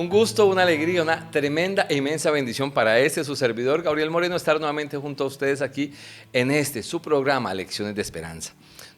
Un gusto, una alegría, una tremenda e inmensa bendición para su servidor Gabriel Moreno estar nuevamente junto a ustedes aquí en su programa Lecciones de Esperanza,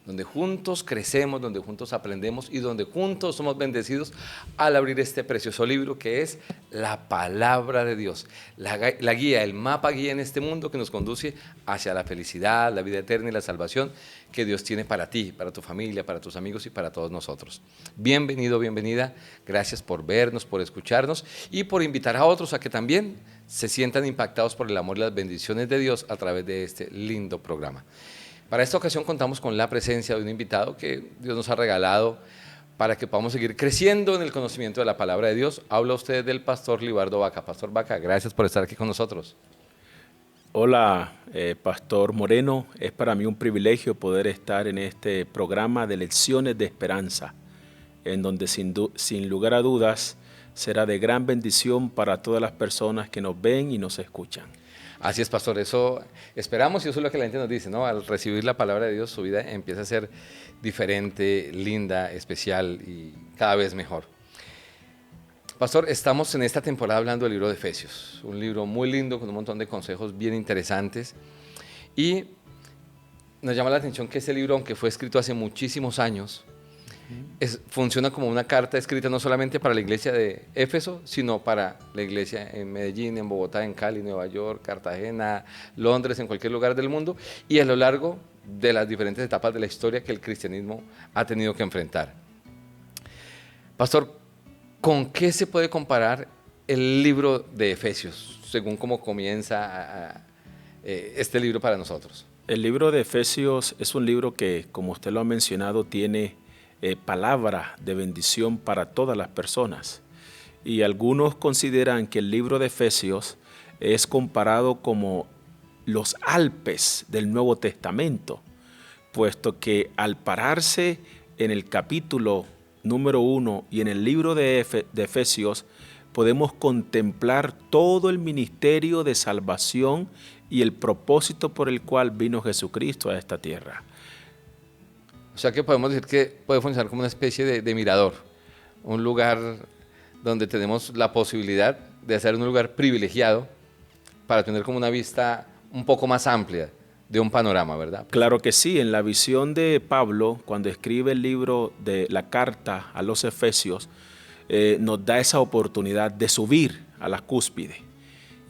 donde juntos crecemos, donde juntos aprendemos y donde juntos somos bendecidos al abrir este precioso libro que es la Palabra de Dios, la guía, el mapa guía en este mundo que nos conduce hacia la felicidad, la vida eterna y la salvación que Dios tiene para ti, para tu familia, para tus amigos y para todos nosotros. Bienvenido, bienvenida, gracias por vernos, por escucharnos y por invitar a otros a que también se sientan impactados por el amor y las bendiciones de Dios a través de este lindo programa. Para esta ocasión contamos con la presencia de un invitado que Dios nos ha regalado para que podamos seguir creciendo en el conocimiento de la palabra de Dios. Habla usted del pastor Libardo Vaca. Pastor Vaca, gracias por estar aquí con nosotros. Hola, Pastor Moreno. Es para mí un privilegio poder estar en este programa de Lecciones de Esperanza, en donde sin lugar a dudas será de gran bendición para todas las personas que nos ven y nos escuchan. Así es, pastor, eso esperamos y eso es lo que la gente nos dice, ¿no? Al recibir la palabra de Dios, su vida empieza a ser diferente, linda, especial y cada vez mejor. Pastor, estamos en esta temporada hablando del libro de Efesios, un libro muy lindo con un montón de consejos bien interesantes y nos llama la atención que ese libro, aunque fue escrito hace muchísimos años, funciona como una carta escrita no solamente para la iglesia de Éfeso, sino para la iglesia en Medellín, en Bogotá, en Cali, Nueva York, Cartagena, Londres, en cualquier lugar del mundo y a lo largo de las diferentes etapas de la historia que el cristianismo ha tenido que enfrentar. Pastor, ¿con qué se puede comparar el libro de Efesios, según cómo comienza este libro para nosotros? El libro de Efesios es un libro que, como usted lo ha mencionado, tiene palabra de bendición para todas las personas. Y algunos consideran que el libro de Efesios es comparado como los Alpes del Nuevo Testamento, puesto que al pararse en el capítulo número 1 y en el libro de Efesios podemos contemplar todo el ministerio de salvación y el propósito por el cual vino Jesucristo a esta tierra. O sea que podemos decir que puede funcionar como una especie de mirador, un lugar donde tenemos la posibilidad de hacer un lugar privilegiado para tener como una vista un poco más amplia de un panorama, ¿verdad? Claro que sí, en la visión de Pablo, cuando escribe el libro de la carta a los Efesios, nos da esa oportunidad de subir a la cúspide.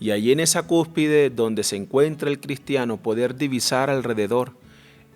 Y allí en esa cúspide donde se encuentra el cristiano, poder divisar alrededor.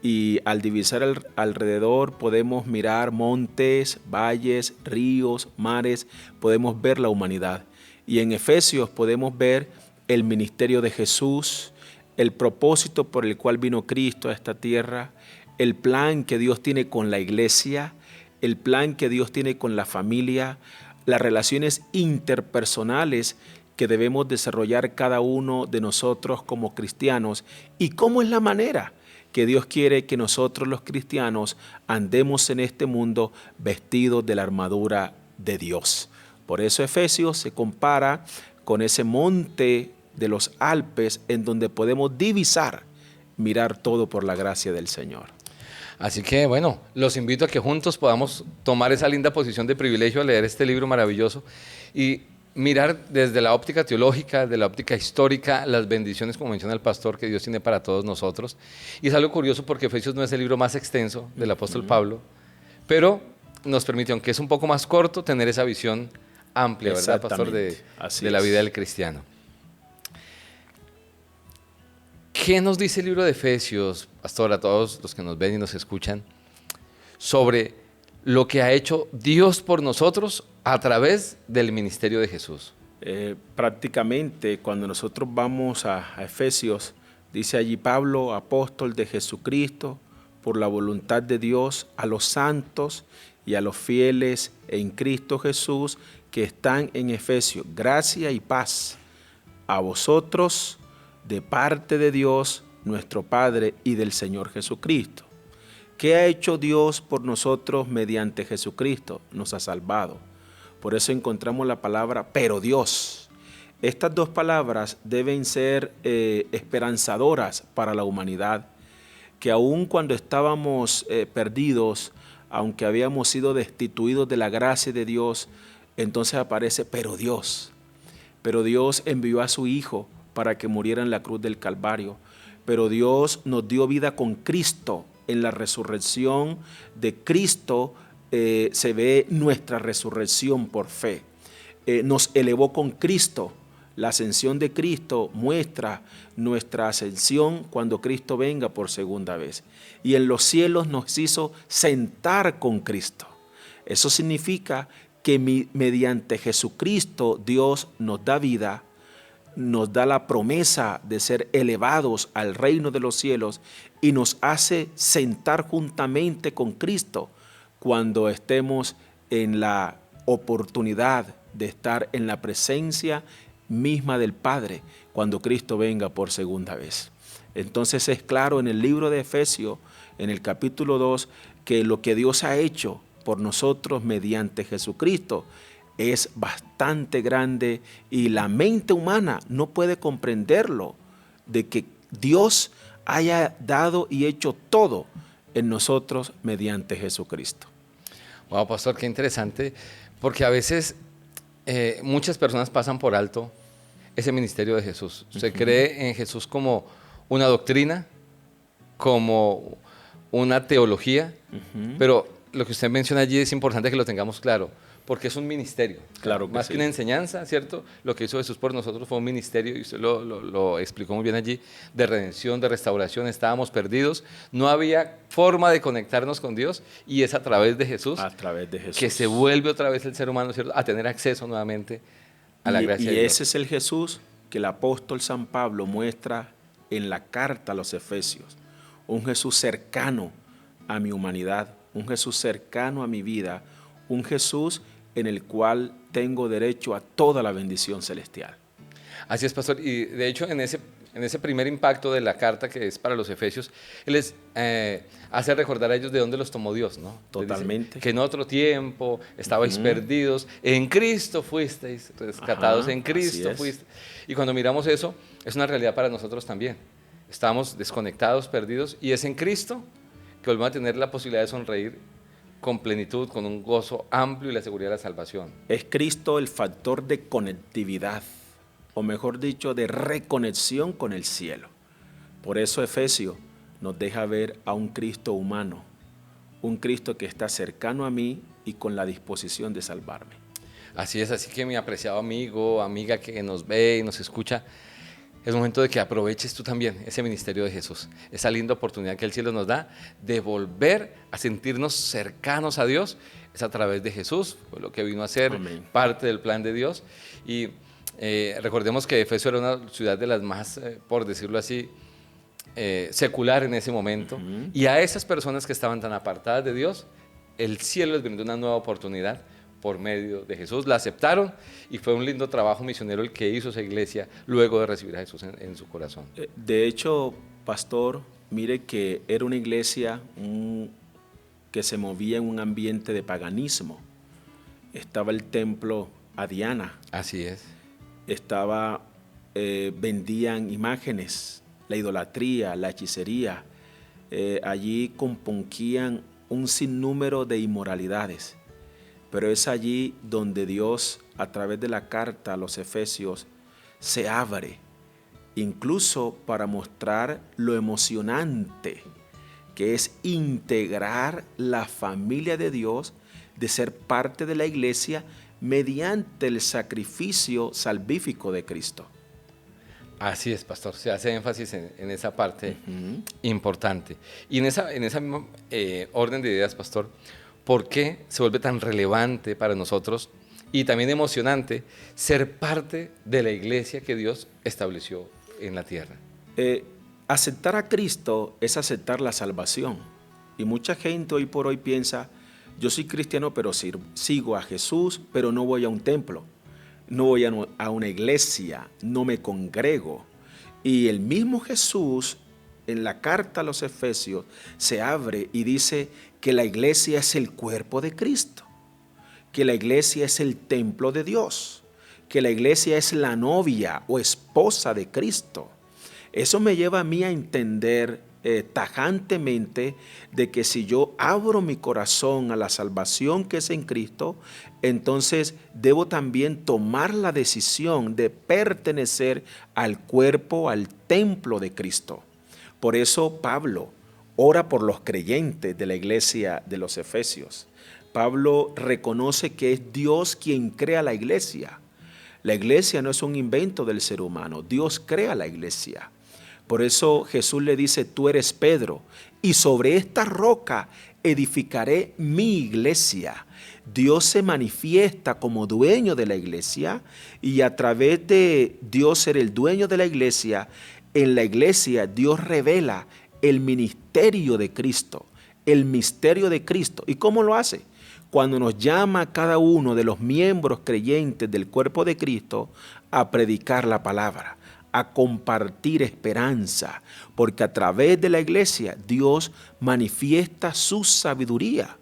Y al divisar alrededor podemos mirar montes, valles, ríos, mares, podemos ver la humanidad. Y en Efesios podemos ver el ministerio de Jesús, el propósito por el cual vino Cristo a esta tierra, el plan que Dios tiene con la iglesia, el plan que Dios tiene con la familia, las relaciones interpersonales que debemos desarrollar cada uno de nosotros como cristianos y cómo es la manera que Dios quiere que nosotros los cristianos andemos en este mundo vestidos de la armadura de Dios. Por eso Efesios se compara con ese monte de los Alpes en donde podemos divisar, mirar todo por la gracia del Señor. Así que bueno, los invito a que juntos podamos tomar esa linda posición de privilegio al leer este libro maravilloso y mirar desde la óptica teológica, de la óptica histórica, las bendiciones, como menciona el pastor, que Dios tiene para todos nosotros. Y es algo curioso porque Efesios no es el libro más extenso del apóstol Pablo, pero nos permite, aunque es un poco más corto, tener esa visión amplia, ¿verdad, pastor, de la vida del cristiano? ¿Qué nos dice el libro de Efesios, pastor, a todos los que nos ven y nos escuchan, sobre lo que ha hecho Dios por nosotros a través del ministerio de Jesús? Prácticamente cuando nosotros vamos a Efesios, dice allí Pablo, apóstol de Jesucristo, por la voluntad de Dios, a los santos y a los fieles en Cristo Jesús que están en Efesios, gracia y paz a vosotros de parte de Dios, nuestro Padre y del Señor Jesucristo. ¿Qué ha hecho Dios por nosotros mediante Jesucristo? Nos ha salvado. Por eso encontramos la palabra, pero Dios. Estas dos palabras deben ser esperanzadoras para la humanidad, que aun cuando estábamos perdidos, aunque habíamos sido destituidos de la gracia de Dios, entonces aparece, pero Dios envió a su Hijo para que muriera en la cruz del Calvario. Pero Dios nos dio vida con Cristo. En la resurrección de Cristo se ve nuestra resurrección por fe. Nos elevó con Cristo. La ascensión de Cristo muestra nuestra ascensión cuando Cristo venga por segunda vez. Y en los cielos nos hizo sentar con Cristo. Eso significa que mediante Jesucristo Dios nos da vida, nos da la promesa de ser elevados al reino de los cielos y nos hace sentar juntamente con Cristo cuando estemos en la oportunidad de estar en la presencia misma del Padre cuando Cristo venga por segunda vez. Entonces es claro en el libro de Efesios, en el capítulo 2, que lo que Dios ha hecho por nosotros mediante Jesucristo es bastante grande y la mente humana no puede comprenderlo, de que Dios haya dado y hecho todo en nosotros mediante Jesucristo. Wow, pastor, qué interesante, porque a veces muchas personas pasan por alto ese ministerio de Jesús. Se cree en Jesús como una doctrina, como una teología, pero lo que usted menciona allí es importante que lo tengamos claro, porque es un ministerio. Claro que más sí. que una enseñanza, ¿cierto? Lo que hizo Jesús por nosotros fue un ministerio, y usted lo explicó muy bien allí, de redención, de restauración. Estábamos perdidos, no había forma de conectarnos con Dios, y es a través de Jesús, que se vuelve otra vez el ser humano, ¿cierto?, a tener acceso nuevamente a la gracia de Dios. Y ese es el Jesús que el apóstol San Pablo muestra en la carta a los Efesios. Un Jesús cercano a mi humanidad, un Jesús cercano a mi vida, un Jesús en el cual tengo derecho a toda la bendición celestial. Así es, pastor. Y de hecho, en ese primer impacto de la carta que es para los Efesios, él les hace recordar a ellos de dónde los tomó Dios, ¿no? Totalmente. Que en otro tiempo estabais perdidos, en Cristo fuisteis rescatados, en Cristo fuisteis. Y cuando miramos eso, es una realidad para nosotros también. Estamos desconectados, perdidos, y es en Cristo que volvemos a tener la posibilidad de sonreír con plenitud, con un gozo amplio y la seguridad de la salvación. Es Cristo el factor de conectividad, o mejor dicho, de reconexión con el cielo. Por eso Efesios nos deja ver a un Cristo humano, un Cristo que está cercano a mí y con la disposición de salvarme. Así es, así que mi apreciado amigo, amiga que nos ve y nos escucha, es momento de que aproveches tú también ese ministerio de Jesús, esa linda oportunidad que el cielo nos da de volver a sentirnos cercanos a Dios. Es a través de Jesús, fue lo que vino a ser parte del plan de Dios. Y recordemos que Efeso era una ciudad de las más, por decirlo así, secular en ese momento. Y a esas personas que estaban tan apartadas de Dios, el cielo les brindó una nueva oportunidad por medio de Jesús. La aceptaron y fue un lindo trabajo misionero el que hizo esa iglesia luego de recibir a Jesús en su corazón. De hecho, pastor, mire que era una iglesia que se movía en un ambiente de paganismo. Estaba el templo a Diana. Así es. Vendían imágenes, la idolatría, la hechicería. Allí compunquían un sinnúmero de inmoralidades. Pero es allí donde Dios, a través de la carta a los Efesios, se abre, incluso para mostrar lo emocionante que es integrar la familia de Dios, de ser parte de la iglesia mediante el sacrificio salvífico de Cristo. Así es, pastor, se hace énfasis en esa parte importante. Y en esa misma orden de ideas, pastor, ¿por qué se vuelve tan relevante para nosotros y también emocionante ser parte de la iglesia que Dios estableció en la tierra? Aceptar a Cristo es aceptar la salvación. Y mucha gente hoy por hoy piensa, yo soy cristiano, pero sigo a Jesús, pero no voy a un templo, no voy a una iglesia, no me congrego. Y el mismo Jesús, en la carta a los Efesios, se abre y dice que la iglesia es el cuerpo de Cristo, que la iglesia es el templo de Dios, que la iglesia es la novia o esposa de Cristo. Eso me lleva a mí a entender, tajantemente de que si yo abro mi corazón a la salvación que es en Cristo, entonces debo también tomar la decisión de pertenecer al cuerpo, al templo de Cristo. Por eso Pablo ora por los creyentes de la iglesia de los Efesios. Pablo reconoce que es Dios quien crea la iglesia. La iglesia no es un invento del ser humano, Dios crea la iglesia. Por eso Jesús le dice, tú eres Pedro, y sobre esta roca edificaré mi iglesia. Dios se manifiesta como dueño de la iglesia, y a través de Dios ser el dueño de la iglesia, en la iglesia Dios revela el ministerio de Cristo, el misterio de Cristo. ¿Y cómo lo hace? Cuando nos llama a cada uno de los miembros creyentes del cuerpo de Cristo a predicar la palabra, a compartir esperanza, porque a través de la iglesia Dios manifiesta su sabiduría.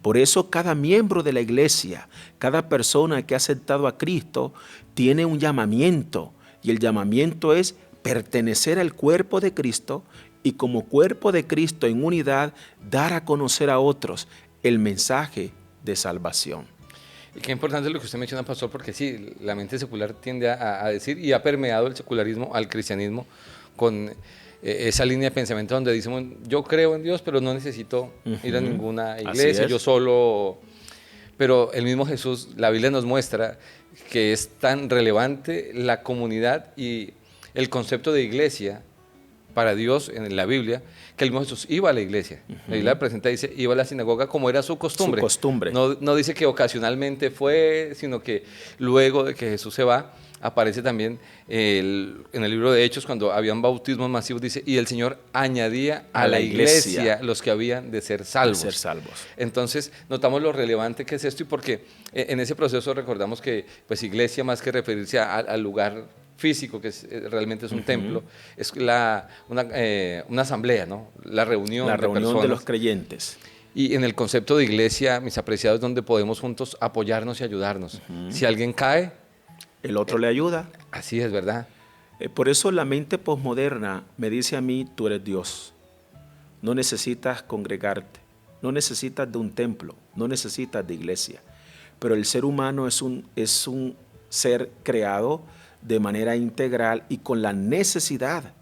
Por eso cada miembro de la iglesia, cada persona que ha aceptado a Cristo, tiene un llamamiento, y el llamamiento es pertenecer al cuerpo de Cristo y como cuerpo de Cristo en unidad dar a conocer a otros el mensaje de salvación. Y qué importante es lo que usted menciona, pastor, porque sí, la mente secular tiende a decir, y ha permeado el secularismo al cristianismo con esa línea de pensamiento donde decimos, yo creo en Dios, pero no necesito ir a ninguna iglesia, yo solo. Pero el mismo Jesús, la Biblia nos muestra que es tan relevante la comunidad y el concepto de iglesia para Dios en la Biblia, que el mismo Jesús iba a la iglesia. La Biblia presenta, dice, iba a la sinagoga como era su costumbre. Su costumbre. No dice que ocasionalmente fue, sino que luego de que Jesús se va, aparece también en el libro de Hechos, cuando habían bautismos masivos, dice, y el Señor añadía a la iglesia los que habían de ser salvos. De ser salvos. Entonces, notamos lo relevante que es esto, y porque en ese proceso recordamos que, pues, iglesia, más que referirse al lugar físico, que realmente es un templo, es una asamblea, ¿no? La reunión de los creyentes. Y en el concepto de iglesia, mis apreciados, donde podemos juntos apoyarnos y ayudarnos. Si alguien cae, el otro le ayuda. Así es, ¿verdad? Por eso la mente posmoderna me dice a mí, tú eres Dios. No necesitas congregarte, no necesitas de un templo, no necesitas de iglesia. Pero el ser humano es un ser creado de manera integral y con la necesidad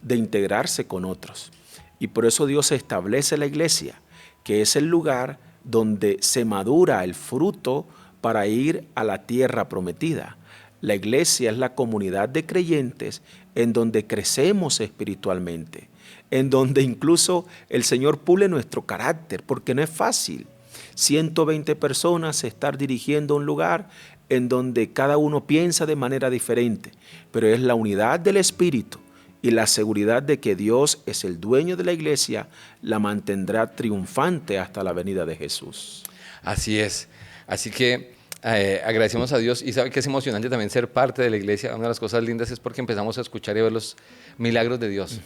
de integrarse con otros. Y por eso Dios establece la iglesia, que es el lugar donde se madura el fruto para ir a la tierra prometida. La iglesia es la comunidad de creyentes en donde crecemos espiritualmente, en donde incluso el Señor pule nuestro carácter, porque no es fácil. 120 personas estar dirigiendo un lugar en donde cada uno piensa de manera diferente, pero es la unidad del Espíritu y la seguridad de que Dios es el dueño de la iglesia, la mantendrá triunfante hasta la venida de Jesús. Así es. Así que agradecemos a Dios, y sabe que es emocionante también ser parte de la iglesia. Una de las cosas lindas es porque empezamos a escuchar y ver los milagros de Dios.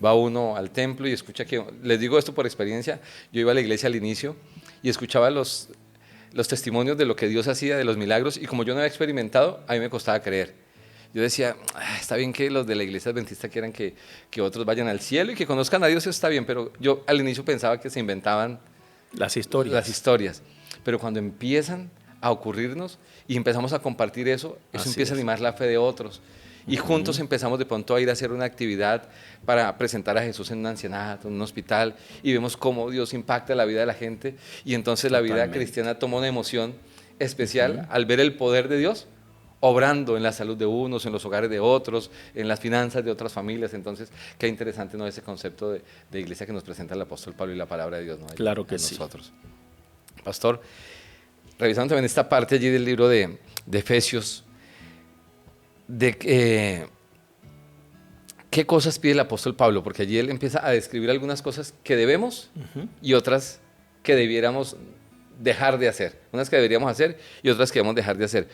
Va uno al templo y escucha que, les digo esto por experiencia, yo iba a la iglesia al inicio y escuchaba los testimonios de lo que Dios hacía, de los milagros, y como yo no había experimentado, a mí me costaba creer. Yo decía, está bien que los de la iglesia adventista quieran que otros vayan al cielo y que conozcan a Dios, está bien, pero yo al inicio pensaba que se inventaban las historias. Pero cuando empiezan a ocurrirnos y empezamos a compartir eso empieza a animar la fe de otros. Y juntos empezamos de pronto a ir a hacer una actividad para presentar a Jesús en un ancianato, en un hospital, y vemos cómo Dios impacta la vida de la gente, y entonces la vida cristiana toma una emoción especial al ver el poder de Dios obrando en la salud de unos, en los hogares de otros, en las finanzas de otras familias. Entonces, qué interesante, ¿no?, ese concepto de iglesia que nos presenta el apóstol Pablo y la palabra de Dios, ¿no? Claro que sí. Nosotros. Pastor, revisando también esta parte allí del libro de Efesios, ¿qué cosas pide el apóstol Pablo? Porque allí él empieza a describir algunas cosas que debemos y otras que debiéramos dejar de hacer. Unas que deberíamos hacer y otras que debemos dejar de hacer.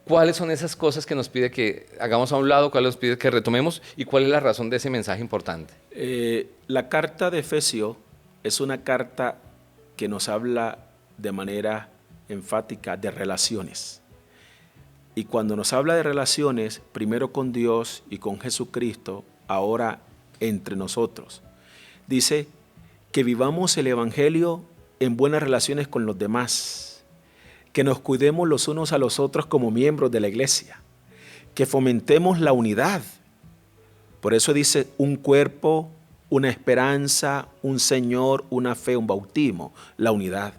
¿Cuáles son esas cosas que nos pide que hagamos a un lado? ¿Cuáles nos pide que retomemos? ¿Y cuál es la razón de ese mensaje importante? La carta de Efesios es una carta que nos habla de manera enfática de relaciones. Y cuando nos habla de relaciones, primero con Dios y con Jesucristo, ahora entre nosotros. Dice que vivamos el Evangelio en buenas relaciones con los demás, que nos cuidemos los unos a los otros como miembros de la iglesia, que fomentemos la unidad. Por eso dice un cuerpo, una esperanza, un Señor, una fe, un bautismo, la unidad.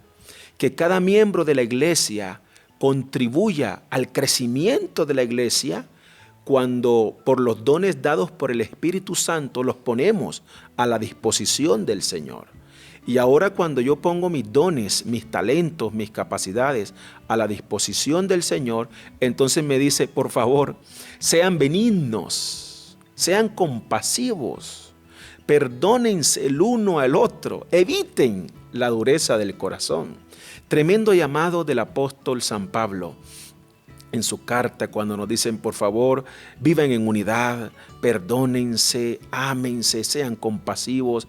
Que cada miembro de la iglesia contribuya al crecimiento de la iglesia cuando por los dones dados por el Espíritu Santo los ponemos a la disposición del Señor. Y ahora cuando yo pongo mis dones, mis talentos, mis capacidades a la disposición del Señor, entonces me dice, por favor, sean benignos, sean compasivos, perdónense el uno al otro, eviten la dureza del corazón. Tremendo llamado del apóstol San Pablo en su carta cuando nos dicen, por favor, vivan en unidad, perdónense, ámense, sean compasivos.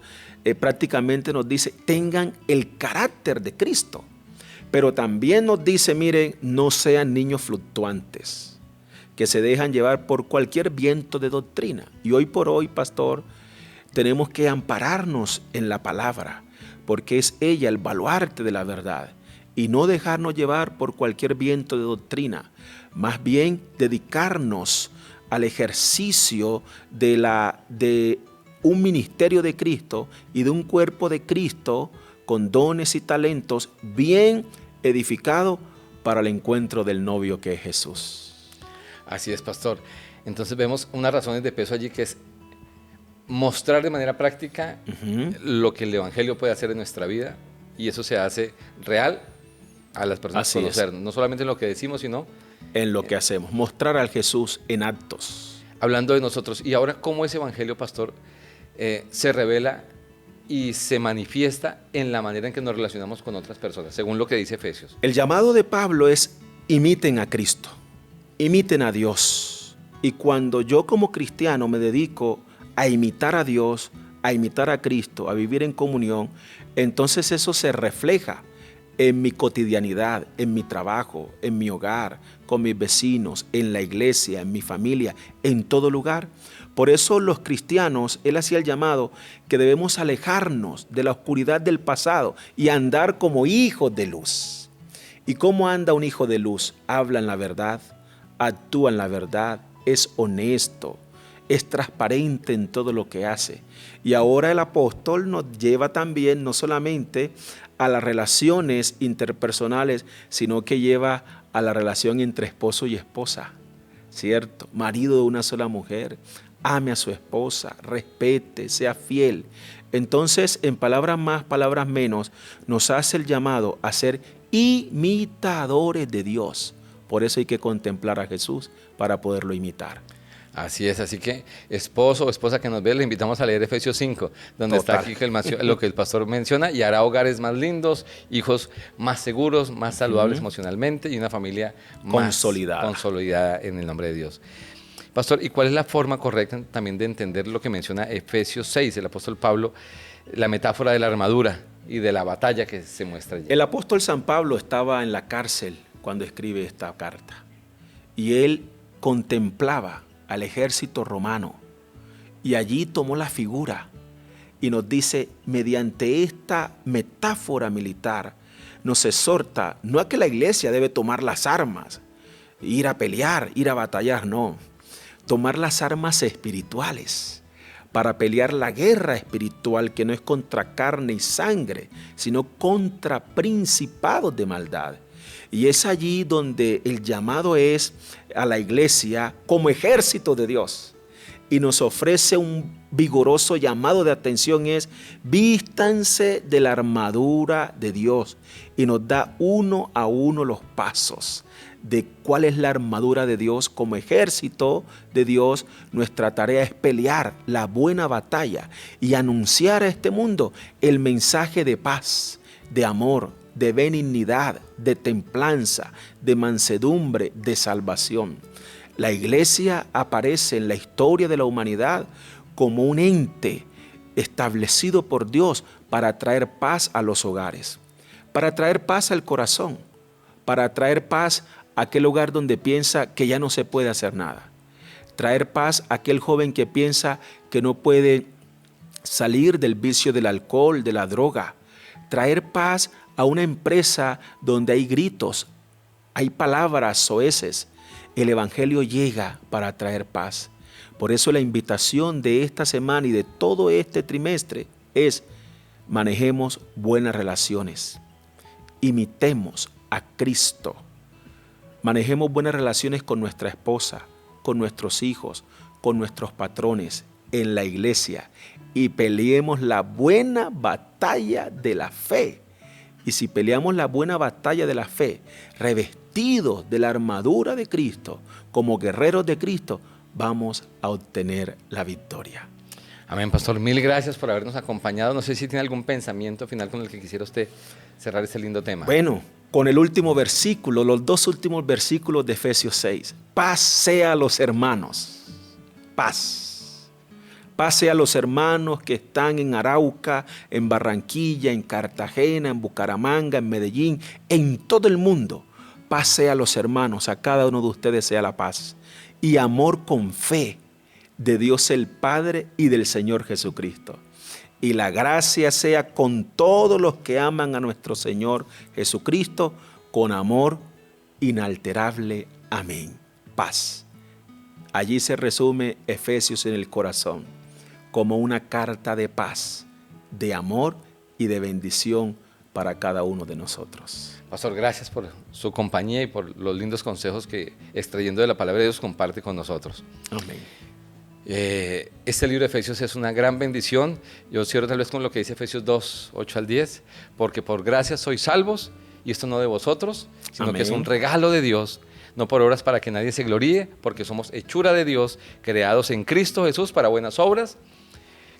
Prácticamente nos dice, tengan el carácter de Cristo. Pero también nos dice, miren, no sean niños fluctuantes, que se dejan llevar por cualquier viento de doctrina. Y hoy por hoy, pastor, tenemos que ampararnos en la palabra, porque es ella el baluarte de la verdad. Y no dejarnos llevar por cualquier viento de doctrina, más bien dedicarnos al ejercicio de un ministerio de Cristo y de un cuerpo de Cristo con dones y talentos bien edificado para el encuentro del novio que es Jesús. Así es, pastor. Entonces vemos unas razones de peso allí que es mostrar de manera práctica lo que el Evangelio puede hacer en nuestra vida, y eso se hace real a las personas, conocer, no solamente en lo que decimos, sino en lo que hacemos, mostrar al Jesús en actos. Hablando de nosotros, y ahora cómo ese Evangelio, pastor, se revela y se manifiesta en la manera en que nos relacionamos con otras personas, según lo que dice Efesios. El llamado de Pablo es: imiten a Cristo, imiten a Dios. Y cuando yo como cristiano me dedico a imitar a Dios, a imitar a Cristo, a vivir en comunión, entonces eso se refleja en mi cotidianidad, en mi trabajo, en mi hogar, con mis vecinos, en la iglesia, en mi familia, en todo lugar. Por eso los cristianos, él hacía el llamado que debemos alejarnos de la oscuridad del pasado y andar como hijos de luz. ¿Y cómo anda un hijo de luz? Habla en la verdad, actúa en la verdad, es honesto, es transparente en todo lo que hace. Y ahora el apóstol nos lleva también no solamente a las relaciones interpersonales, sino que lleva a la relación entre esposo y esposa, ¿cierto? Marido de una sola mujer, ame a su esposa, respete, sea fiel. Entonces, en palabras más, palabras menos, nos hace el llamado a ser imitadores de Dios. Por eso hay que contemplar a Jesús para poderlo imitar. Así es, así que esposo o esposa que nos ve, le invitamos a leer Efesios 5, donde Total. está aquí lo que el pastor menciona, y hará hogares más lindos, hijos más seguros, más saludables emocionalmente y una familia más consolidada en el nombre de Dios. Pastor, ¿y cuál es la forma correcta también de entender lo que menciona Efesios 6, el apóstol Pablo, la metáfora de la armadura y de la batalla que se muestra allí? El apóstol San Pablo estaba en la cárcel cuando escribe esta carta, y él contemplaba al ejército romano, y allí tomó la figura y nos dice, mediante esta metáfora militar, nos exhorta no a que la iglesia debe tomar las armas, ir a pelear, ir a batallar, no, tomar las armas espirituales para pelear la guerra espiritual, que no es contra carne y sangre, sino contra principados de maldad. Y es allí donde el llamado es a la iglesia como ejército de Dios. Y nos ofrece un vigoroso llamado de atención, es vístanse de la armadura de Dios. Y nos da uno a uno los pasos de cuál es la armadura de Dios como ejército de Dios. Nuestra tarea es pelear la buena batalla y anunciar a este mundo el mensaje de paz, de amor, de benignidad, de templanza, de mansedumbre, de salvación. La iglesia aparece en la historia de la humanidad como un ente establecido por Dios para traer paz a los hogares, para traer paz al corazón, para traer paz a aquel hogar donde piensa que ya no se puede hacer nada, traer paz a aquel joven que piensa que no puede salir del vicio del alcohol, de la droga, traer paz a una empresa donde hay gritos, hay palabras soeces. El Evangelio llega para traer paz. Por eso la invitación de esta semana y de todo este trimestre es: manejemos buenas relaciones, imitemos a Cristo, manejemos buenas relaciones con nuestra esposa, con nuestros hijos, con nuestros patrones, en la iglesia, y peleemos la buena batalla de la fe. Y si peleamos la buena batalla de la fe, revestidos de la armadura de Cristo, como guerreros de Cristo, vamos a obtener la victoria. Amén, pastor. Mil gracias por habernos acompañado. No sé si tiene algún pensamiento final con el que quisiera usted cerrar este lindo tema. Bueno, con el último versículo, los dos últimos versículos de Efesios 6. Paz sea a los hermanos. Paz. Paz sea a los hermanos que están en Arauca, en Barranquilla, en Cartagena, en Bucaramanga, en Medellín, en todo el mundo. Paz sea a los hermanos, a cada uno de ustedes sea la paz. Y amor con fe de Dios el Padre y del Señor Jesucristo. Y la gracia sea con todos los que aman a nuestro Señor Jesucristo, con amor inalterable. Amén. Paz. Allí se resume Efesios en el corazón, como una carta de paz, de amor y de bendición para cada uno de nosotros. Pastor, gracias por su compañía y por los lindos consejos que, extrayendo de la palabra de Dios, comparte con nosotros. Amén. Este libro de Efesios es una gran bendición. Yo cierro tal vez con lo que dice Efesios 2, 8 al 10, porque por gracia sois salvos, y esto no de vosotros, sino Amén. que es un regalo de Dios, no por obras para que nadie se gloríe, porque somos hechura de Dios, creados en Cristo Jesús para buenas obras,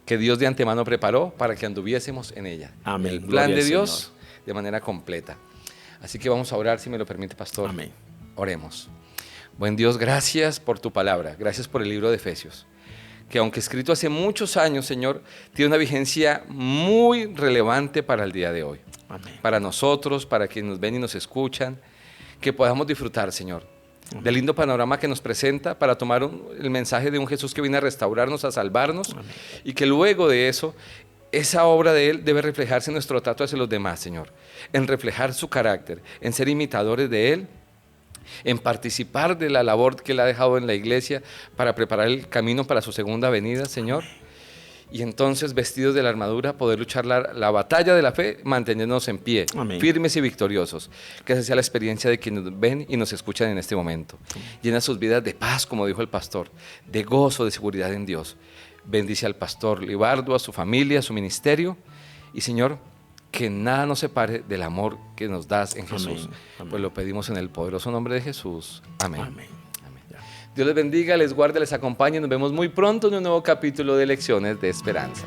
que Dios de antemano preparó para que anduviésemos en ella. Amén. El plan Gloria de al Dios Señor. de manera completa. Así que vamos a orar, si me lo permite, pastor. Amén. Oremos. Buen Dios, gracias por tu palabra, gracias por el libro de Efesios, que aunque escrito hace muchos años, Señor, tiene una vigencia muy relevante para el día de hoy. Amén. Para nosotros, para quienes nos ven y nos escuchan, que podamos disfrutar, Señor, del lindo panorama que nos presenta para tomar el mensaje de un Jesús que viene a restaurarnos, a salvarnos. Amén. Y que luego de eso, esa obra de Él debe reflejarse en nuestro trato hacia los demás, Señor, en reflejar su carácter, en ser imitadores de Él, en participar de la labor que Él ha dejado en la iglesia para preparar el camino para su segunda venida, Señor. Y entonces, vestidos de la armadura, poder luchar la batalla de la fe, manteniéndonos en pie, Amén. Firmes y victoriosos. Que esa sea la experiencia de quienes nos ven y nos escuchan en este momento. Llena sus vidas de paz, como dijo el pastor, de gozo, de seguridad en Dios. Bendice al pastor Libardo, a su familia, a su ministerio. Y, Señor, que nada nos separe del amor que nos das en Jesús. Amén. Amén. Pues lo pedimos en el poderoso nombre de Jesús. Amén. Amén. Dios les bendiga, les guarde, les acompañe. Nos vemos muy pronto en un nuevo capítulo de Lecciones de Esperanza.